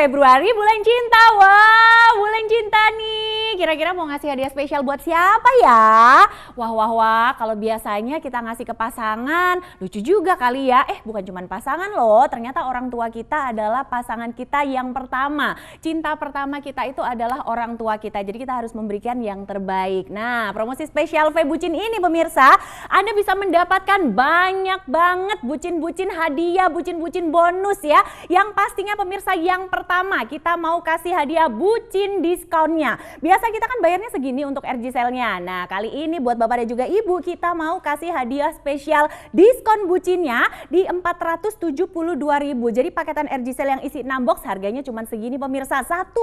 Februari bulan cinta. Wah, bulan cinta nih. Kira-kira mau ngasih hadiah spesial buat siapa ya? Wah, kalau biasanya kita ngasih ke pasangan, lucu juga kali ya. Bukan cuma pasangan loh, ternyata orang tua kita adalah pasangan kita yang pertama. Cinta pertama kita itu adalah orang tua kita. Jadi kita harus memberikan yang terbaik. Nah, promosi spesial Febucin ini pemirsa, Anda bisa mendapatkan banyak banget bucin-bucin hadiah, bucin-bucin bonus ya. Yang pastinya pemirsa, yang pertama kita mau kasih hadiah bucin diskonnya. Biasa kita kan bayarnya segini untuk RG Sale-nya. Nah, kali ini buat Bapak dan juga Ibu kita mau kasih hadiah spesial diskon bucinnya di 472.000. Jadi paketan RG Sale yang isi 6 box harganya cuma segini pemirsa, 1,6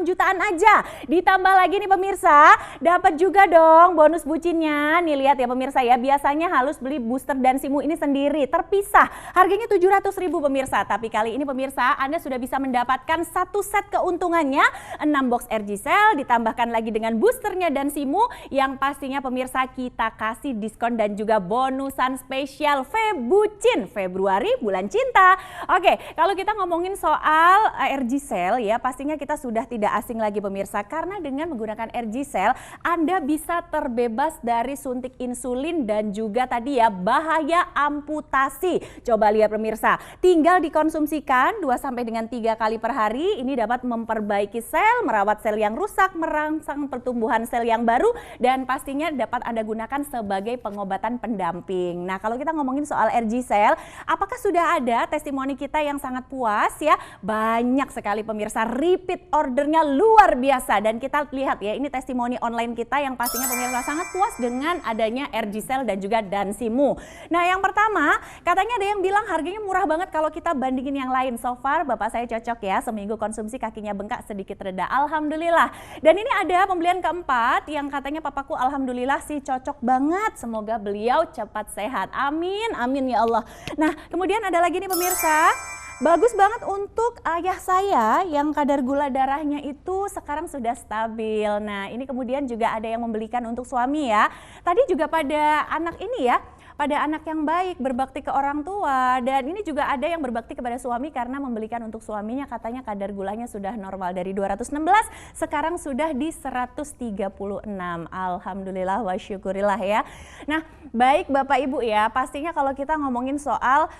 jutaan aja. Ditambah lagi nih pemirsa, dapat juga dong bonus bucinnya. Nih lihat ya pemirsa ya, biasanya harus beli booster dan SIMU ini sendiri terpisah. Harganya 700.000 pemirsa, tapi kali ini pemirsa Anda sudah bisa mendapatkan satu set keuntungannya, 6 box RG Sale ditambahkan lagi dengan boosternya dan SIMU yang pastinya pemirsa kita kasih diskon dan juga bonusan spesial Febucin Februari bulan cinta. Oke, kalau kita ngomongin soal RG Sale ya, pastinya kita sudah tidak asing lagi pemirsa, karena dengan menggunakan RG Sale Anda bisa terbebas dari suntik insulin dan juga tadi ya bahaya amputasi. Coba lihat pemirsa, tinggal dikonsumsikan 2-3 kali per hari, ini dapat memperbaiki sel, merawat sel yang rusak, merangsang pertumbuhan sel yang baru, dan pastinya dapat Anda gunakan sebagai pengobatan pendamping. Nah, kalau kita ngomongin soal RG Sale, apakah sudah ada testimoni kita yang sangat puas ya? Banyak sekali pemirsa, repeat ordernya luar biasa, dan kita lihat ya, ini testimoni online kita yang pastinya pemirsa sangat puas dengan adanya RG Sale dan juga Dansimu. Nah, yang pertama, katanya ada yang bilang harganya murah banget kalau kita bandingin yang lain. So far, bapak saya cocok ya, seminggu konsumsi kakinya bengkak sedikit reda. Alhamdulillah. Dan ini ada pembelian keempat yang katanya papaku alhamdulillah sih cocok banget. Semoga beliau cepat sehat. Amin, amin ya Allah. Nah, kemudian ada lagi nih pemirsa. Bagus banget untuk ayah saya yang kadar gula darahnya itu sekarang sudah stabil. Nah, ini kemudian juga ada yang membelikan untuk suami ya. Tadi juga pada anak ini ya, pada anak yang baik, berbakti ke orang tua. Dan ini juga ada yang berbakti kepada suami karena membelikan untuk suaminya, katanya kadar gulanya sudah normal dari 216, sekarang sudah di 136. Alhamdulillah wa syukurillah ya. Nah, baik Bapak Ibu ya, pastinya kalau kita ngomongin soal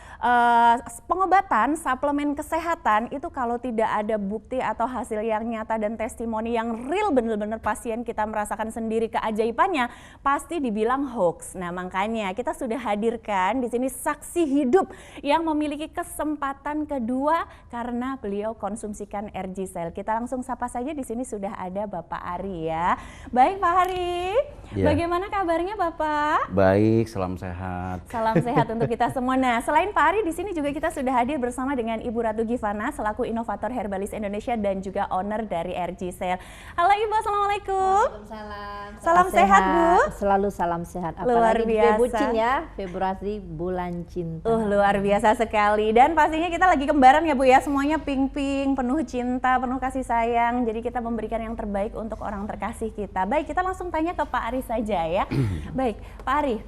pengobatan, suplemen kesehatan, itu kalau tidak ada bukti atau hasil yang nyata dan testimoni yang real, bener-bener pasien kita merasakan sendiri keajaibannya, pasti dibilang hoax. Nah, makanya kita sudah hadirkan di sini saksi hidup yang memiliki kesempatan kedua karena beliau konsumsikan RG Sale. Kita langsung sapa saja, di sini sudah ada Bapak Ari ya. Baik Pak Ari, ya. Bagaimana kabarnya Bapak? Baik, salam sehat. Salam sehat untuk kita semua. Nah, selain Pak Ari, di sini juga kita sudah hadir bersama dengan Ibu Ratu Givana selaku inovator herbalis Indonesia dan juga owner dari RG Sale. Halo Ibu, assalamualaikum. Waalaikumsalam. Salam sehat Bu. Selalu salam sehat. Luar Apalagi biasa. Febucin ya, Februari bulan cinta. Luar biasa sekali. Dan pastinya kita lagi kembaran ya Bu ya, semuanya pink-pink, penuh cinta, penuh kasih sayang. Jadi kita memberikan yang terbaik untuk orang terkasih kita. Baik, kita langsung tanya ke Pak Ari saja ya. Baik, Pak Ari,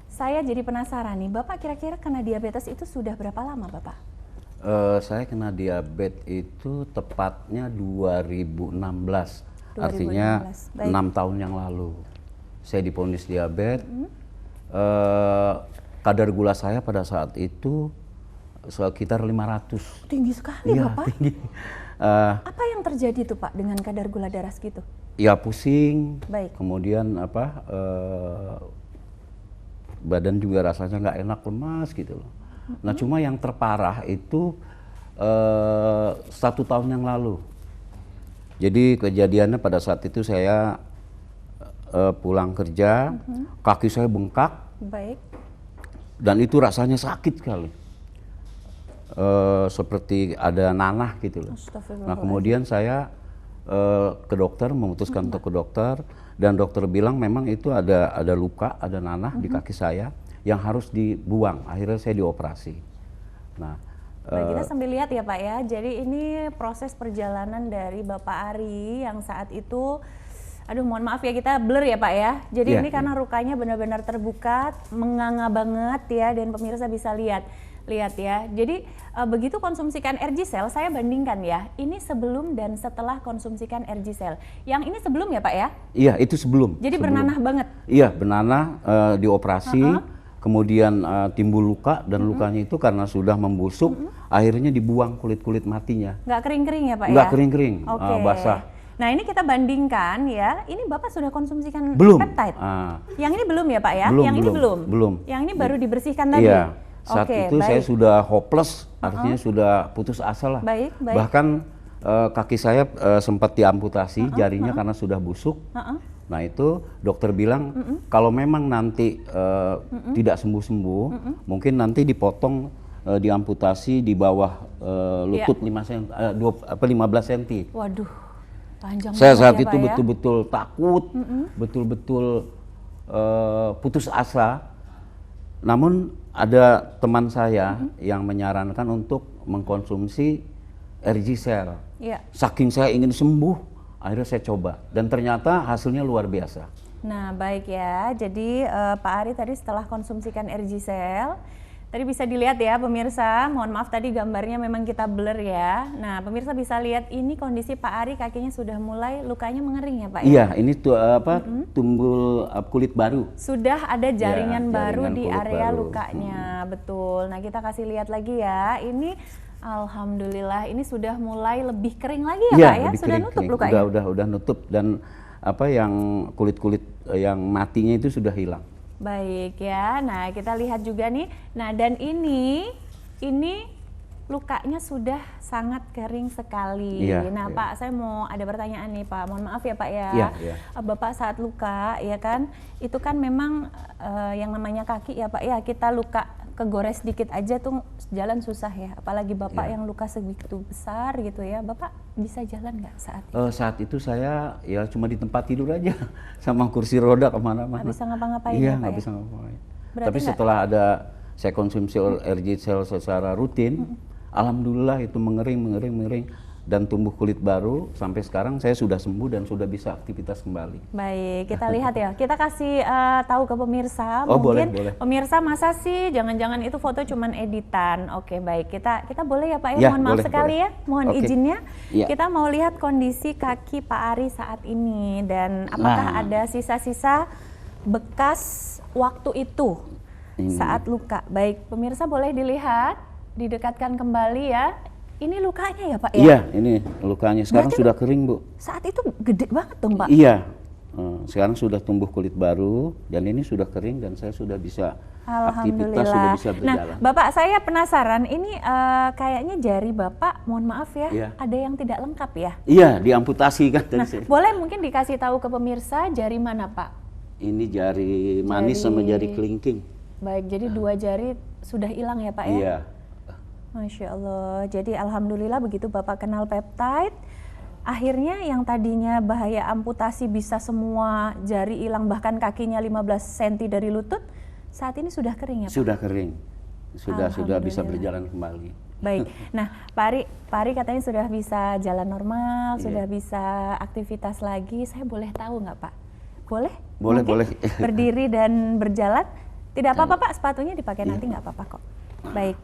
saya jadi penasaran nih, Bapak kira-kira kena diabetes itu sudah berapa lama Bapak? Saya kena diabetes itu tepatnya 2016, artinya 6 tahun yang lalu. Saya divonis diabetes. Kadar gula saya pada saat itu sekitar 500. Tinggi sekali ya, Bapak. Tinggi. Apa yang terjadi tuh Pak dengan kadar gula darah segitu? Ya pusing. Baik. Kemudian badan juga rasanya nggak enak, lemas gitu loh. Nah, cuma yang terparah itu 1 tahun yang lalu. Jadi kejadiannya pada saat itu saya pulang kerja, kaki saya bengkak. Baik. Dan itu rasanya sakit sekali. Seperti ada nanah gitu loh. Nah, kemudian saya ke dokter, memutuskan untuk ke dokter, dan dokter bilang memang itu ada luka, ada nanah di kaki saya yang harus dibuang. Akhirnya saya dioperasi. Nah, kita sambil lihat ya Pak ya. Jadi ini proses perjalanan dari Bapak Ari yang saat itu, aduh mohon maaf ya kita blur ya Pak ya. Jadi ini karena rukanya benar-benar terbuka, menganga banget ya, dan pemirsa bisa lihat. lihat ya. Jadi begitu konsumsikan RG-Cell, saya bandingkan ya. Ini sebelum dan setelah konsumsikan RG-Cell. Yang ini sebelum ya Pak ya? Iya, itu sebelum. Jadi sebelum. bernanah banget. Iya, bernanah, dioperasi, kemudian timbul luka dan lukanya itu karena sudah membusuk, akhirnya dibuang kulit-kulit matinya. Nggak kering-kering ya Pak Nggak ya? kering-kering, Oke. basah. Nah ini kita bandingkan ya. Ini Bapak sudah konsumsikan Belum. peptide. Ah. Yang ini belum ya Pak ya? Belum, Yang ini belum. belum. Yang ini baru dibersihkan tadi. Iya. Saat Oke, itu baik. saya sudah hopeless, artinya sudah putus asa lah. Baik, baik. Bahkan kaki saya sempat diamputasi jarinya karena sudah busuk. Nah itu dokter bilang kalau memang nanti tidak sembuh-sembuh, mungkin nanti dipotong, diamputasi di bawah lutut 15 cm. Waduh, panjang Saya banget saat ya, itu Pak ya? betul-betul takut, betul-betul putus asa. Namun ada teman saya yang menyarankan untuk mengkonsumsi RG-Cell. Iya. Saking saya ingin sembuh, akhirnya saya coba dan ternyata hasilnya luar biasa. Nah baik ya, jadi Pak Ari tadi setelah konsumsikan RG-Cell, tadi bisa dilihat ya pemirsa, mohon maaf tadi gambarnya memang kita blur ya. Nah pemirsa bisa lihat ini kondisi Pak Ari kakinya sudah mulai lukanya mengering ya Pak ya? Iya, ini tuh tumbul kulit baru. Sudah ada jaringan Ya, baru jaringan di kulit area baru. lukanya, betul. Nah kita kasih lihat lagi ya, ini alhamdulillah ini sudah mulai lebih kering lagi ya Iya, Pak ya? lebih Sudah kering, nutup kering. lukanya? Udah nutup dan yang kulit-kulit yang matinya itu sudah hilang. Baik ya, nah kita lihat juga nih, nah dan ini lukanya sudah sangat kering sekali. Iya, Nah iya. Pak, saya mau ada pertanyaan nih Pak, mohon maaf ya Pak ya. Iya, iya. Bapak saat luka ya kan, itu kan memang yang namanya kaki ya Pak ya, kita luka kegores dikit aja tuh jalan susah ya, apalagi Bapak Iya. yang luka segitu besar gitu ya, Bapak bisa jalan nggak saat itu? Saat itu saya ya cuma di tempat tidur aja sama kursi roda kemana-mana. Nggak bisa ngapa-ngapain Iya, ya, Pak nggak ya? bisa ngapa-ngapain. Berarti Tapi nggak- setelah saya konsumsi RG-Cell secara rutin, alhamdulillah itu mengering dan tumbuh kulit baru. Sampai sekarang saya sudah sembuh dan sudah bisa aktivitas kembali. Baik, kita lihat ya. Kita kasih tahu ke pemirsa. Oh, Mungkin boleh. pemirsa masa sih jangan-jangan itu foto cuman editan. Oke, baik. Kita boleh ya Pak ya. Ya, Mohon maaf boleh, sekali boleh. ya. Mohon Oke. izinnya. Ya. Kita mau lihat kondisi kaki Pak Ari saat ini dan apakah Nah. ada sisa-sisa bekas waktu itu Ini. saat luka. Baik, pemirsa boleh dilihat, didekatkan kembali ya. Ini lukanya ya Pak ya? Iya, ini lukanya. Sekarang Berarti- sudah kering, Bu. Saat itu gede banget dong Pak. Iya. Sekarang sudah tumbuh kulit baru dan ini sudah kering dan saya sudah bisa aktivitas, sudah bisa Nah, berjalan. Bapak saya penasaran, ini kayaknya jari Bapak, mohon maaf ya, Iya. ada yang tidak lengkap ya? Iya, diamputasi kan tadi Nah, saya. boleh mungkin dikasih tahu ke pemirsa jari mana Pak? Ini jari manis sama jari kelingking. Baik, jadi dua jari sudah hilang ya Pak ya? Iya. Masya Allah, jadi alhamdulillah begitu Bapak kenal peptide, akhirnya yang tadinya bahaya amputasi bisa semua jari hilang, bahkan kakinya 15 cm dari lutut, saat ini sudah kering ya Pak? Sudah kering. Sudah bisa Alhamdulillah. berjalan kembali. Baik, nah Pak Ari katanya sudah bisa jalan normal, Iya. sudah bisa aktivitas lagi. Saya boleh tahu nggak Pak? Boleh? Boleh, Mungkin boleh. Berdiri dan berjalan? Tidak apa-apa Pak, sepatunya dipakai nanti nggak apa-apa kok. Baik,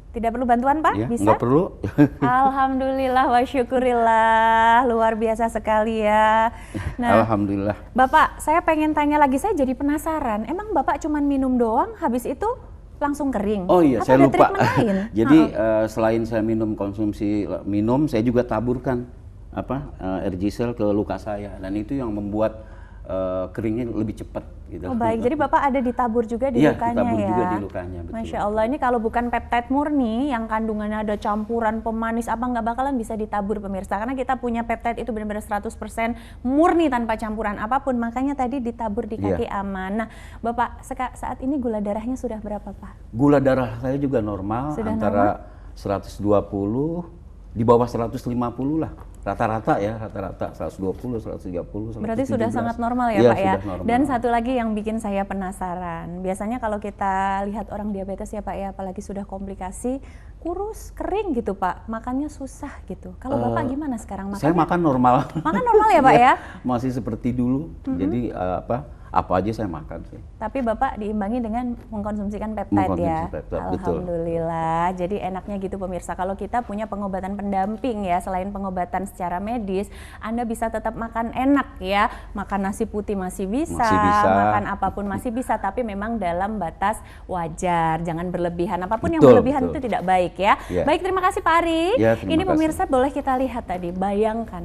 tidak perlu bantuan Pak? Ya, Bisa? nggak perlu. Alhamdulillah wa syukurillah, luar biasa sekali ya. Nah, Alhamdulillah. Bapak, saya pengen tanya lagi, saya jadi penasaran. Emang Bapak cuman minum doang, habis itu langsung kering? Oh iya, Atau saya ada lupa. treatment lain? Jadi selain saya konsumsi minum, saya juga taburkan RG-Cell ke luka saya dan itu yang membuat keringnya lebih cepat gitu. Oh baik, jadi Bapak ada ditabur juga di Iya, lukanya ditabur ya? juga di lukanya, betul. Masya Allah, ini kalau bukan peptide murni yang kandungannya ada campuran pemanis apa nggak bakalan bisa ditabur pemirsa. Karena kita punya peptide itu benar-benar 100% murni tanpa campuran apapun. Makanya tadi ditabur di kaki Iya. aman. Nah Bapak, saat ini gula darahnya sudah berapa Pak? Gula darah saya juga normal, Sudah antara 120 di bawah 150 lah. Rata-rata 120, 130, 117. Berarti sudah sangat normal ya Iya, Pak ya? sudah normal. Dan satu lagi yang bikin saya penasaran, biasanya kalau kita lihat orang diabetes ya Pak ya, apalagi sudah komplikasi, kurus, kering gitu Pak, makannya susah gitu. Kalau Bapak gimana sekarang Saya makannya? makan normal. Makan normal ya Pak ya? Masih seperti dulu. Jadi apa aja saya makan sih. Tapi Bapak diimbangi dengan mengkonsumsikan peptide ya. Mengkonsumsi peptide, betul. Alhamdulillah. Jadi enaknya gitu pemirsa, kalau kita punya pengobatan pendamping ya, selain pengobatan secara medis, Anda bisa tetap makan enak ya. Makan nasi putih masih bisa, makan apapun masih bisa, tapi memang dalam batas wajar. Jangan berlebihan. Apapun yang berlebihan itu tidak baik ya. Baik, terima kasih Pak Ari. Ini pemirsa boleh kita lihat tadi, bayangkan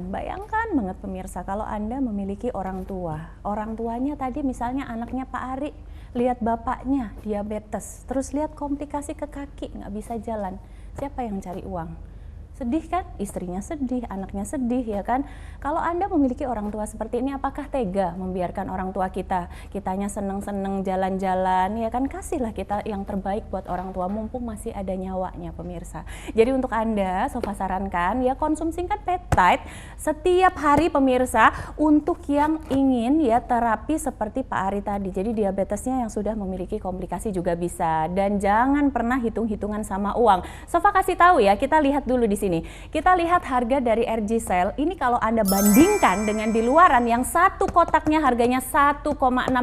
banget pemirsa kalau Anda memiliki orang tua. Orang tuanya tadi misalnya anaknya Pak Ari, lihat bapaknya diabetes, terus lihat komplikasi ke kaki, nggak bisa jalan. Siapa yang cari uang? Sedih kan? Istrinya sedih, anaknya sedih ya kan? Kalau Anda memiliki orang tua seperti ini, apakah tega membiarkan orang tua kitanya seneng-seneng jalan-jalan ya kan? Kasihlah kita yang terbaik buat orang tua mumpung masih ada nyawanya pemirsa. Jadi untuk Anda, Sofa sarankan ya konsumsikan peptide setiap hari pemirsa untuk yang ingin ya terapi seperti Pak Ari tadi. Jadi diabetesnya yang sudah memiliki komplikasi juga bisa, dan jangan pernah hitung-hitungan sama uang. Sofa kasih tahu ya, kita lihat dulu di sini. Kita lihat harga dari RG Cell ini kalau Anda bandingkan dengan di luaran yang satu kotaknya harganya 1,6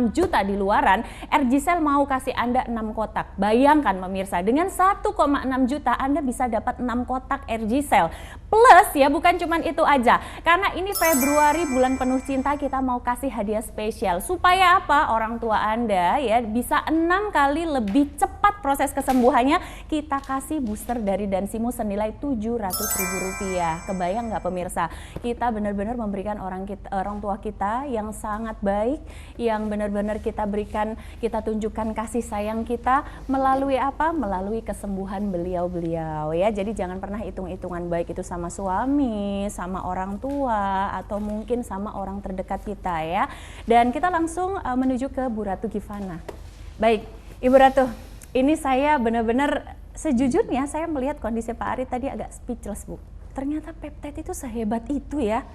juta di luaran, RG Cell mau kasih Anda 6 kotak. Bayangkan pemirsa, dengan 1,6 juta Anda bisa dapat 6 kotak RG Cell. Plus ya bukan cuman itu aja, karena ini Februari bulan penuh cinta, kita mau kasih hadiah spesial. Supaya apa? Orang tua Anda ya bisa 6 kali lebih cepat proses kesembuhannya, kita kasih booster dari Dansimo senilai Rp700.000. Kebayang nggak pemirsa? Kita benar-benar memberikan orang tua kita yang sangat baik, yang benar-benar kita berikan, kita tunjukkan kasih sayang kita melalui apa? Melalui kesembuhan beliau-beliau ya. Jadi jangan pernah hitung-hitungan, baik itu sama suami, sama orang tua, atau mungkin sama orang terdekat kita ya. Dan kita langsung menuju ke Bu Ratu Givana. Baik, Ibu Ratu, ini saya benar-benar sejujurnya saya melihat kondisi Pak Ari tadi agak speechless Bu. Ternyata peptide itu sehebat itu ya.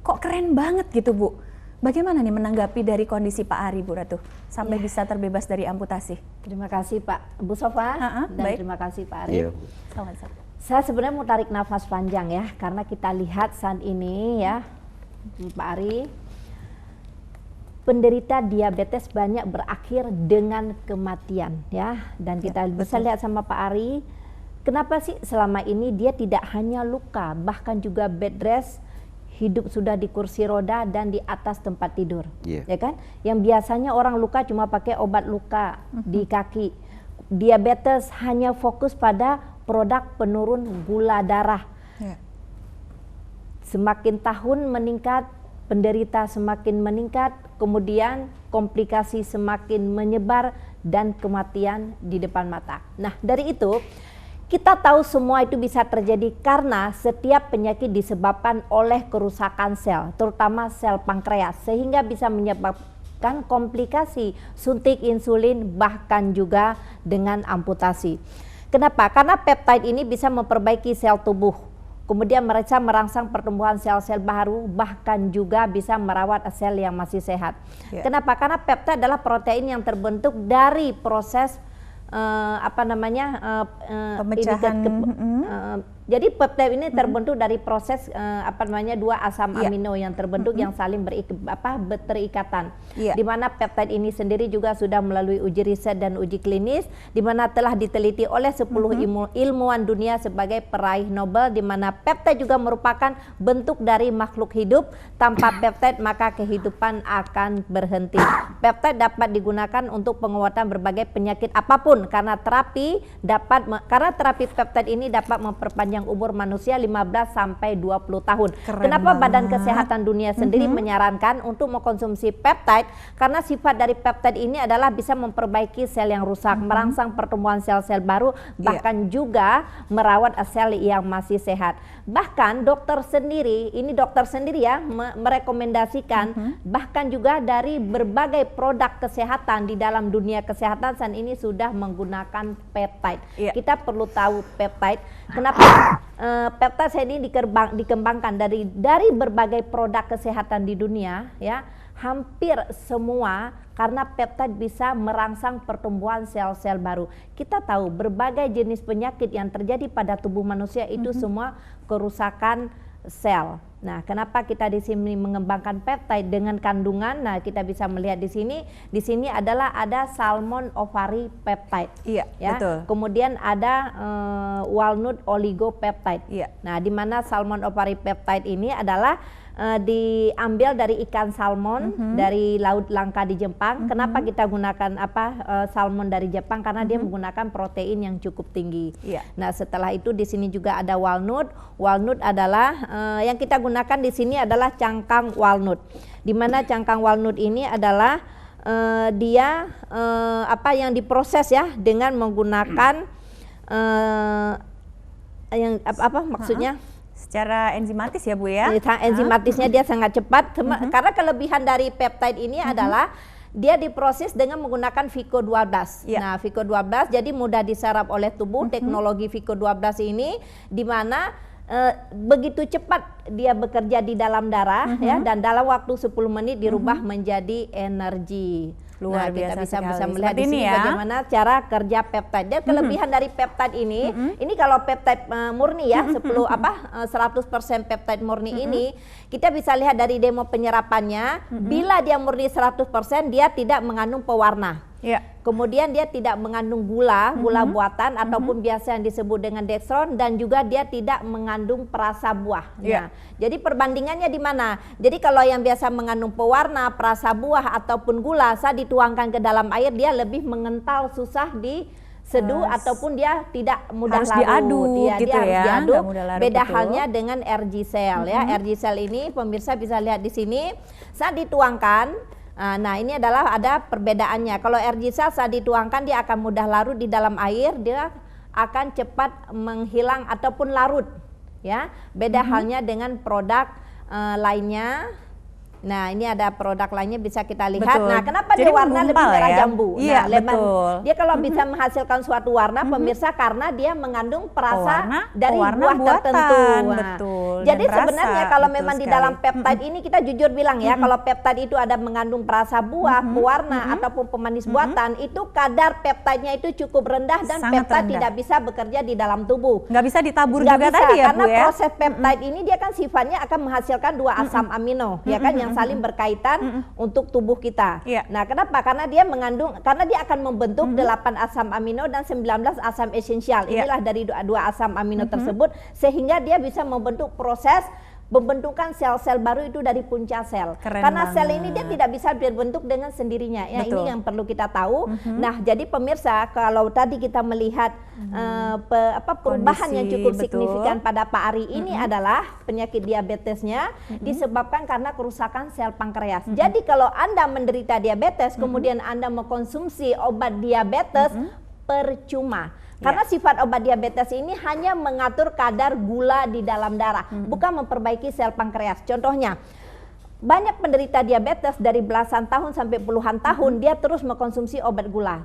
Kok keren banget gitu Bu. Bagaimana nih menanggapi dari kondisi Pak Ari Bu Ratu sampai bisa terbebas dari amputasi? Terima kasih Pak Bu Sofa dan baik. Terima kasih Pak Ari. Sama-sama. Saya sebenarnya mau tarik nafas panjang ya, karena kita lihat saat ini ya Pak Ari, penderita diabetes banyak berakhir dengan kematian ya, dan kita bisa lihat sama Pak Ari, kenapa sih selama ini dia tidak hanya luka, bahkan juga bed rest, hidup sudah di kursi roda dan di atas tempat tidur, ya kan? Yang biasanya orang luka cuma pakai obat luka di kaki, diabetes hanya fokus pada produk penurun gula darah. Semakin tahun meningkat, penderita semakin meningkat, kemudian komplikasi semakin menyebar dan kematian di depan mata. Nah, dari itu kita tahu semua itu bisa terjadi karena setiap penyakit disebabkan oleh kerusakan sel, terutama sel pankreas, sehingga bisa menyebabkan komplikasi suntik insulin bahkan juga dengan amputasi. Kenapa? Karena peptide ini bisa memperbaiki sel tubuh, kemudian mereka merangsang pertumbuhan sel-sel baru, bahkan juga bisa merawat sel yang masih sehat. Kenapa? Karena peptide adalah protein yang terbentuk dari proses pemecahan. Jadi peptide ini terbentuk dari proses dua asam amino yang terbentuk yang saling berikatan. Di mana peptide ini sendiri juga sudah melalui uji riset dan uji klinis, di mana telah diteliti oleh 10 ilmuwan dunia sebagai peraih Nobel, di mana peptide juga merupakan bentuk dari makhluk hidup. Tanpa peptide maka kehidupan akan berhenti. Peptide dapat digunakan untuk pengobatan berbagai penyakit apapun, karena terapi peptide ini dapat memperpanjang umur manusia 15 sampai 20 tahun. Kenapa Badan Kesehatan Dunia sendiri menyarankan untuk mengkonsumsi peptide? Karena sifat dari peptide ini adalah bisa memperbaiki sel yang rusak, merangsang pertumbuhan sel-sel baru, bahkan juga merawat sel yang masih sehat. Bahkan dokter sendiri ya merekomendasikan, bahkan juga dari berbagai produk kesehatan di dalam dunia kesehatan saat ini sudah menggunakan peptide. Kita perlu tahu peptide. Kenapa peptide saat ini dikembangkan dari berbagai produk kesehatan di dunia ya, hampir semua, karena peptide bisa merangsang pertumbuhan sel-sel baru. Kita tahu berbagai jenis penyakit yang terjadi pada tubuh manusia itu semua kerusakan sel. Nah, kenapa kita di sini mengembangkan peptide dengan kandungan? Nah, kita bisa melihat di sini. Di sini adalah ada salmon ovari peptide. Iya, ya. betul. Kemudian ada walnut oligopeptide. Iya. Nah, di mana salmon ovari peptide ini adalah diambil dari ikan salmon dari laut langka di Jepang. Kenapa kita gunakan salmon dari Jepang? Karena dia menggunakan protein yang cukup tinggi. Iya. Nah, setelah itu di sini juga ada walnut. Walnut adalah yang kita gunakan di sini adalah cangkang walnut. Di mana cangkang walnut ini adalah dia yang diproses ya dengan menggunakan maksudnya? Secara enzimatis ya Bu ya? Enzimatisnya dia sangat cepat, karena kelebihan dari peptide ini adalah dia diproses dengan menggunakan Vico 12. Nah, Vico 12 jadi mudah diserap oleh tubuh. Teknologi Vico 12 ini di mana begitu cepat dia bekerja di dalam darah ya, dan dalam waktu 10 menit dirubah menjadi energi. Luar kita biasa bisa sekali. melihat Seperti di sini ini ya. bagaimana cara kerja peptide. Dan kelebihan dari peptide ini kalau peptide murni ya, 100% peptide murni ini, kita bisa lihat dari demo penyerapannya, bila dia murni 100% dia tidak mengandung pewarna. Iya. Kemudian dia tidak mengandung gula buatan ataupun biasa yang disebut dengan dextron, dan juga dia tidak mengandung perasa buah. Nah, jadi perbandingannya di mana? Jadi kalau yang biasa mengandung pewarna, perasa buah ataupun gula, saat dituangkan ke dalam air dia lebih mengental, susah diseduh ataupun dia tidak mudah harus larut. diaduk Dia gitu harus ya, diaduk. nggak mudah larut, Beda betul. halnya dengan RG cell ya. RG cell ini pemirsa bisa lihat di sini saat dituangkan. Nah, ini adalah ada perbedaannya. Kalau RG cell saat dituangkan dia akan mudah larut di dalam air, dia akan cepat menghilang ataupun larut ya. Beda halnya dengan produk lainnya. Nah, ini ada produk lainnya bisa kita lihat. Betul. Nah, kenapa Jadi dia warna lebih menggumpal merah ya? jambu? Iya, Nah, betul. Dia kalau bisa menghasilkan suatu warna pemirsa karena dia mengandung perasa dari pewarna buah buatan, tertentu. Nah, betul. jadi Dan rasa, sebenarnya kalau betul memang di sekali. dalam peptide ini kita jujur bilang ya, kalau peptide itu ada mengandung perasa buah, pewarna ataupun pemanis buatan, itu kadar peptide-nya itu cukup rendah dan Sangat peptide rendah. tidak bisa bekerja di dalam tubuh. Nggak bisa ditabur Nggak juga bisa, tadi ya karena Bu ya? proses peptide ini dia kan sifatnya akan menghasilkan dua asam amino ya kan, yang saling berkaitan untuk tubuh kita. Iya. Nah, kenapa? Karena dia akan membentuk 8 asam amino dan 19 asam esensial. Iya. Inilah dari dua asam amino tersebut, sehingga dia bisa membentuk proses pembentukan sel-sel baru itu dari punca sel. Keren Karena sel banget. ini dia tidak bisa berbentuk dengan sendirinya. Ya, Betul. ini yang perlu kita tahu. Nah, jadi pemirsa, kalau tadi kita melihat perubahan yang Kondisi, cukup betul. signifikan pada Pak Ari ini adalah penyakit diabetesnya disebabkan karena kerusakan sel pankreas. Jadi kalau Anda menderita diabetes, kemudian Anda mengkonsumsi obat diabetes, percuma. Karena sifat obat diabetes ini hanya mengatur kadar gula di dalam darah, bukan memperbaiki sel pankreas. Contohnya, banyak penderita diabetes dari belasan tahun sampai puluhan tahun dia terus mengkonsumsi obat gula.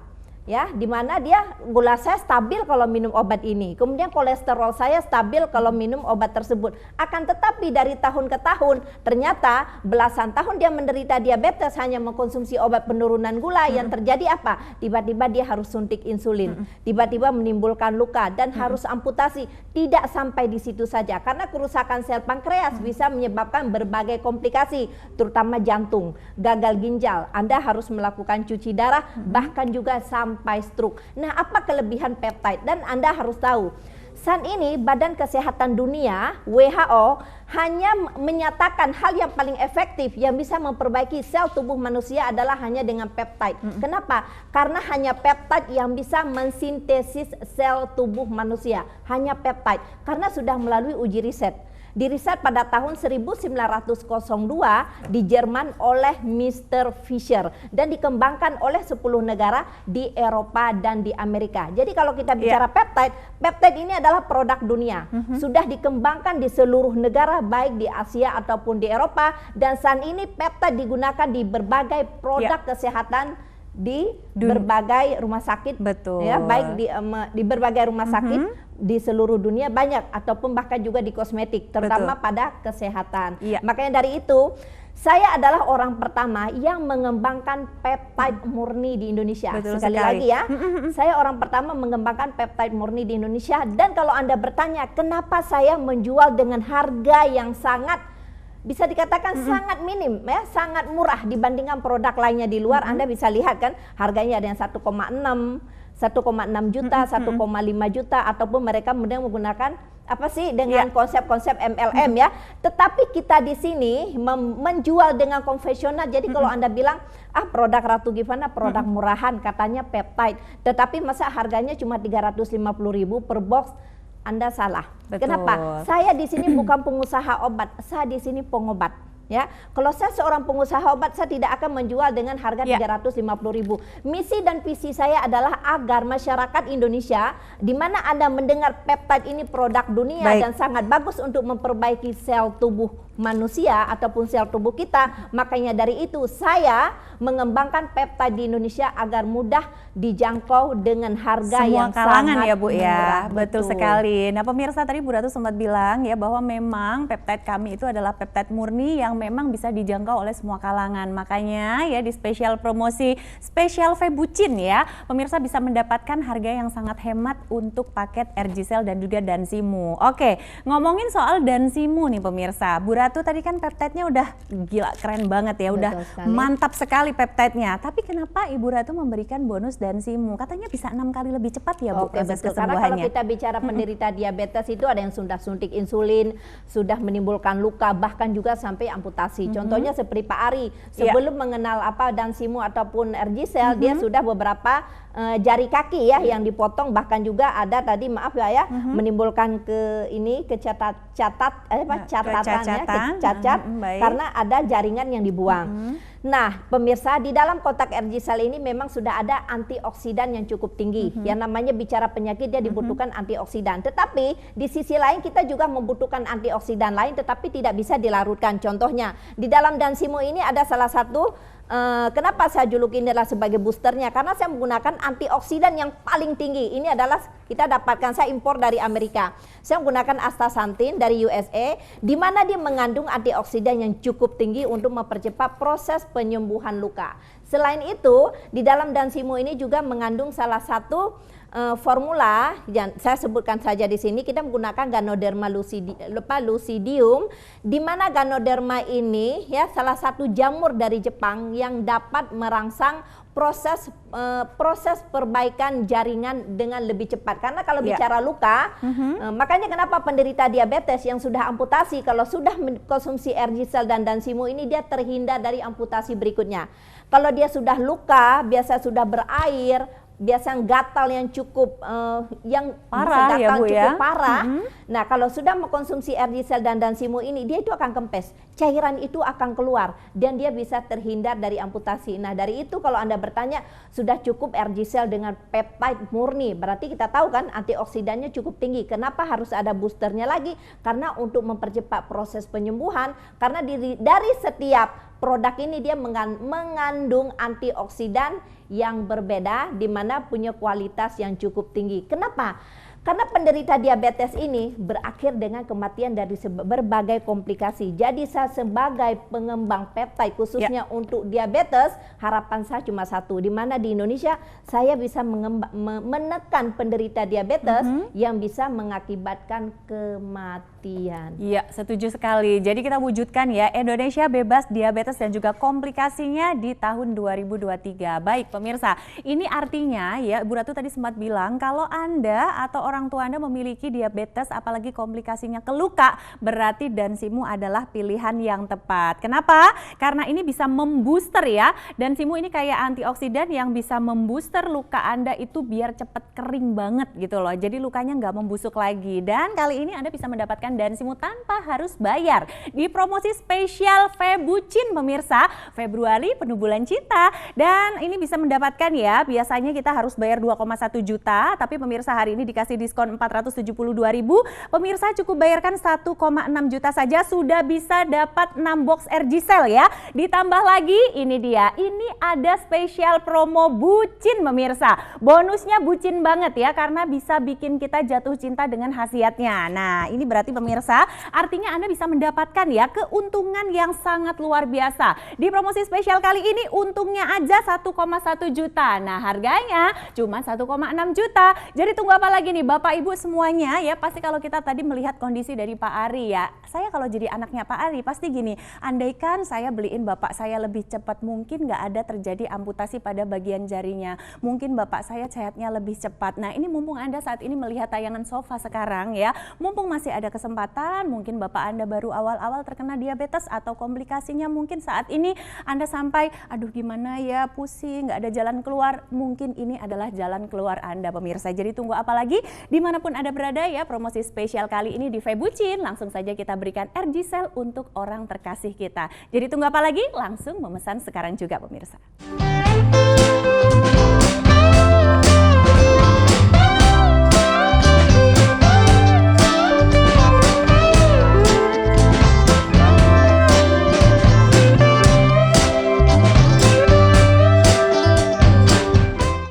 Ya, di mana dia gula saya stabil kalau minum obat ini, kemudian kolesterol saya stabil kalau minum obat tersebut. Akan tetapi dari tahun ke tahun ternyata belasan tahun dia menderita diabetes hanya mengkonsumsi obat penurunan gula. Yang terjadi apa? Tiba-tiba dia harus suntik insulin, tiba-tiba menimbulkan luka dan harus amputasi. Tidak sampai di situ saja, karena kerusakan sel pankreas bisa menyebabkan berbagai komplikasi, terutama jantung, gagal ginjal. Anda harus melakukan cuci darah, bahkan juga sampai stroke. Nah, apa kelebihan peptide? Dan Anda harus tahu, saat ini Badan Kesehatan Dunia WHO hanya menyatakan hal yang paling efektif yang bisa memperbaiki sel tubuh manusia adalah hanya dengan peptide. Kenapa? Karena hanya peptide yang bisa mensintesis sel tubuh manusia. Hanya peptide, karena sudah melalui uji riset. Diriset pada tahun 1902 di Jerman oleh Mr. Fischer dan dikembangkan oleh 10 negara di Eropa dan di Amerika. Jadi kalau kita bicara peptide, peptide ini adalah produk dunia. Sudah dikembangkan di seluruh negara baik di Asia ataupun di Eropa, dan saat ini peptide digunakan di berbagai produk kesehatan di berbagai rumah sakit. Betul. Ya, baik di berbagai rumah sakit di seluruh dunia banyak, ataupun bahkan juga di kosmetik, terutama pada kesehatan. Makanya dari itu saya adalah orang pertama yang mengembangkan peptide murni di Indonesia. Sekali lagi ya, saya orang pertama mengembangkan peptide murni di Indonesia. Dan kalau Anda bertanya kenapa saya menjual dengan harga yang sangat bisa dikatakan sangat minim ya, sangat murah dibandingkan produk lainnya di luar. Anda bisa lihat kan harganya ada yang 1,6 juta, 1,5 juta, ataupun mereka kemudian menggunakan apa sih dengan konsep-konsep MLM ya. Tetapi kita di sini menjual dengan konvensional. Jadi kalau Anda bilang produk Ratu Givana produk murahan katanya peptide, tetapi masa harganya cuma 350.000 per box, Anda salah. Betul. Kenapa? Saya di sini bukan pengusaha obat, saya di sini pengobat. Ya, kalau saya seorang pengusaha obat, saya tidak akan menjual dengan harga 350.000. Misi dan visi saya adalah agar masyarakat Indonesia, di mana Anda mendengar peptide ini produk dunia dan sangat bagus untuk memperbaiki sel tubuh manusia ataupun sel tubuh kita, makanya dari itu saya mengembangkan peptide di Indonesia agar mudah dijangkau dengan harga semua yang kalangan sangat ya Bu ya. murah. Betul sekali. Nah pemirsa, tadi Bu Ratu sempat bilang ya bahwa memang peptide kami itu adalah peptide murni yang memang bisa dijangkau oleh semua kalangan. Makanya ya di spesial promosi spesial Febucin ya, pemirsa bisa mendapatkan harga yang sangat hemat untuk paket RG-Cell dan juga Dansimu. Oke, ngomongin soal Dansimu nih pemirsa, Bu Ratu tadi kan peptide-nya udah gila keren banget ya, udah mantap sekali peptide-nya. Tapi kenapa Ibu Ratu memberikan bonus Dansimu? Katanya bisa 6 kali lebih cepat ya Bu, proses kesembuhannya. Karena kalau kita bicara penderita diabetes itu ada yang sudah suntik insulin, sudah menimbulkan luka, bahkan juga sampai amputasi. Contohnya seperti Pak Ari, sebelum mengenal Dansimu ataupun RG-Cell, dia sudah beberapa jari kaki ya yang dipotong, bahkan juga ada tadi menimbulkan cacat karena ada jaringan yang dibuang. Nah pemirsa, di dalam kotak RG-Cell ini memang sudah ada antioksidan yang cukup tinggi. Yang namanya bicara penyakit dia dibutuhkan antioksidan. Tetapi di sisi lain kita juga membutuhkan antioksidan lain, tetapi tidak bisa dilarutkan. Contohnya di dalam Dansimu ini ada salah satu kenapa saya juluki ini adalah sebagai boosternya, karena saya menggunakan antioksidan yang paling tinggi. Ini adalah kita dapatkan, saya impor dari Amerika. Saya menggunakan astaxanthin dari USA, di mana dia mengandung antioksidan yang cukup tinggi untuk mempercepat proses penyembuhan luka. Selain itu, di dalam Dansimu ini juga mengandung salah satu formula yang saya sebutkan saja di sini. Kita menggunakan Ganoderma lucidium, di mana Ganoderma ini ya salah satu jamur dari Jepang yang dapat merangsang proses perbaikan jaringan dengan lebih cepat. Karena kalau bicara luka, makanya kenapa penderita diabetes yang sudah amputasi, kalau sudah mengkonsumsi RG-Cell dan Dansimu ini, dia terhindar dari amputasi berikutnya. Kalau dia sudah luka, biasa sudah berair, biasa gatal yang cukup yang parah ya Bu ya. Parah. Nah kalau sudah mengkonsumsi RG-Cell dan Dansimu ini, dia itu akan kempes, cairan itu akan keluar dan dia bisa terhindar dari amputasi. Nah dari itu kalau Anda bertanya sudah cukup RG-Cell dengan peptide murni, berarti kita tahu kan antioksidannya cukup tinggi. Kenapa harus ada boosternya lagi? Karena untuk mempercepat proses penyembuhan, karena dari setiap produk ini dia mengandung antioksidan yang berbeda, di mana punya kualitas yang cukup tinggi. Kenapa? Karena penderita diabetes ini berakhir dengan kematian dari berbagai komplikasi. Jadi saya sebagai pengembang peptide khususnya untuk diabetes, harapan saya cuma satu, di mana di Indonesia saya bisa menekan penderita diabetes yang bisa mengakibatkan kematian. Iya, setuju sekali. Jadi kita wujudkan ya Indonesia bebas diabetes dan juga komplikasinya di tahun 2023. Baik pemirsa, ini artinya ya Bu Ratu tadi sempat bilang kalau Anda atau orang tua Anda memiliki diabetes apalagi komplikasinya ke luka, berarti Dansimu adalah pilihan yang tepat. Kenapa? Karena ini bisa membooster ya. Dansimu ini kayak antioksidan yang bisa membooster luka Anda itu biar cepet kering banget gitu loh. Jadi lukanya nggak membusuk lagi. Dan kali ini Anda bisa mendapatkan Dansimu tanpa harus bayar di promosi spesial Febucin pemirsa, Februari penuh bulan cinta. Dan ini bisa mendapatkan ya, biasanya kita harus bayar 2,1 juta, tapi pemirsa hari ini dikasih diskon 472.000, pemirsa cukup bayarkan 1,6 juta saja sudah bisa dapat 6 box RG-Cell ya. Ditambah lagi ini dia, ini ada spesial promo bucin pemirsa. Bonusnya bucin banget ya, karena bisa bikin kita jatuh cinta dengan khasiatnya. Nah ini berarti pemirsa, artinya Anda bisa mendapatkan ya keuntungan yang sangat luar biasa. Di promosi spesial kali ini untungnya aja 1,1 juta. Nah harganya cuma 1,6 juta. Jadi tunggu apa lagi nih? Bapak Ibu semuanya ya, pasti kalau kita tadi melihat kondisi dari Pak Ari ya, saya kalau jadi anaknya Pak Ari pasti gini, andaikan saya beliin bapak saya lebih cepat, mungkin nggak ada terjadi amputasi pada bagian jarinya, mungkin bapak saya sehatnya lebih cepat. Nah ini mumpung Anda saat ini melihat tayangan Sofa sekarang ya, mumpung masih ada kesempatan, mungkin bapak Anda baru awal-awal terkena diabetes atau komplikasinya mungkin saat ini Anda sampai, aduh gimana ya, pusing, nggak ada jalan keluar, mungkin ini adalah jalan keluar Anda pemirsa. Jadi tunggu apa lagi? Dimanapun Anda berada ya, promosi spesial kali ini di Febucin, langsung saja kita berikan RG Cell untuk orang terkasih kita. Jadi tunggu apa lagi? Langsung memesan sekarang juga pemirsa.